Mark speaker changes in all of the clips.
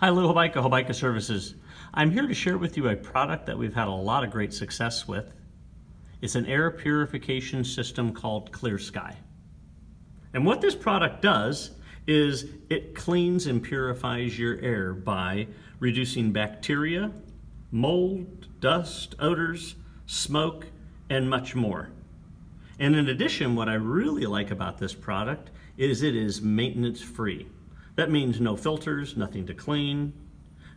Speaker 1: Hi, Lou Hobaica, Hobaica Services. I'm here to share with you a product that we've had a lot of great success with. It's an air purification system called Clear Sky. And what this product does is it cleans and purifies your air by reducing bacteria, mold, dust, odors, smoke, and much more. And in addition, what I really like about this product is it is maintenance free. That means no filters, nothing to clean,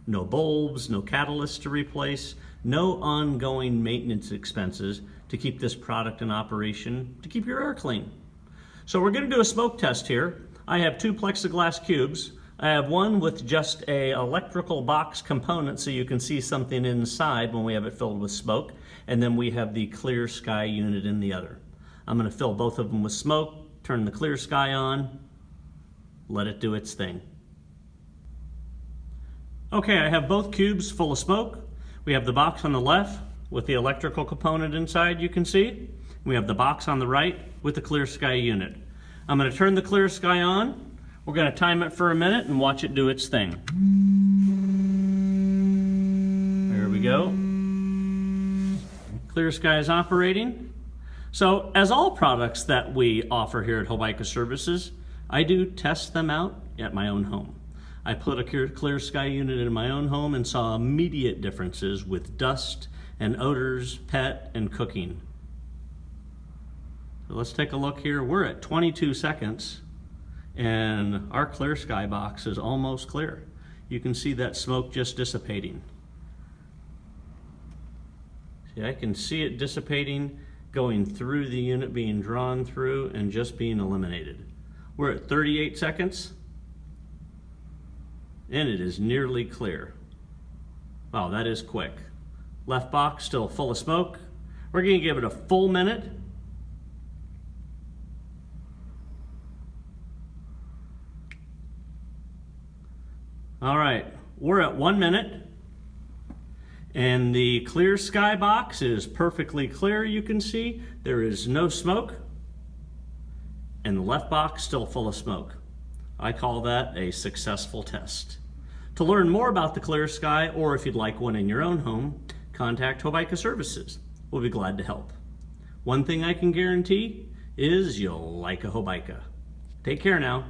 Speaker 1: no bulbs, no catalysts to replace, no ongoing maintenance expenses to keep this product in operation, to keep your air clean. So we're going to do a smoke test here. I have two plexiglass cubes. I have one with just a electrical box component so you can see something inside when we have it filled with smoke, and then we have the Clear Sky unit in the other. I'm going to fill both of them with smoke, turn the Clear Sky on, let it do its thing. Okay, I have both cubes full of smoke. We have the box on the left with the electrical component inside, you can see. We have the box on the right with the Clear Sky unit. I'm going to turn the Clear Sky on. We're going to time it for a minute and watch it do its thing. There we go. Clear Sky is operating. So, as all products that we offer here at Hobaica Services, I do test them out at my own home. I put a Clear Sky unit in my own home and saw immediate differences with dust and odors, pet, and cooking. So let's take a look here. We're at 22 seconds and our Clear Sky box is almost clear. You can see that smoke just dissipating. See, I can see it dissipating, going through the unit, being drawn through, and just being eliminated. We're at 38 seconds, and it is nearly clear. Wow, that is quick. Left box still full of smoke. We're going to give it a full minute. All right, we're at 1 minute, and the Clear Sky box is perfectly clear, you can see. There is no smoke. And the left box still full of smoke. I call that a successful test. To learn more about the Clear Sky, or if you'd like one in your own home, contact Hobaica Services. We'll be glad to help. One thing I can guarantee is you'll like a Hobaica. Take care now.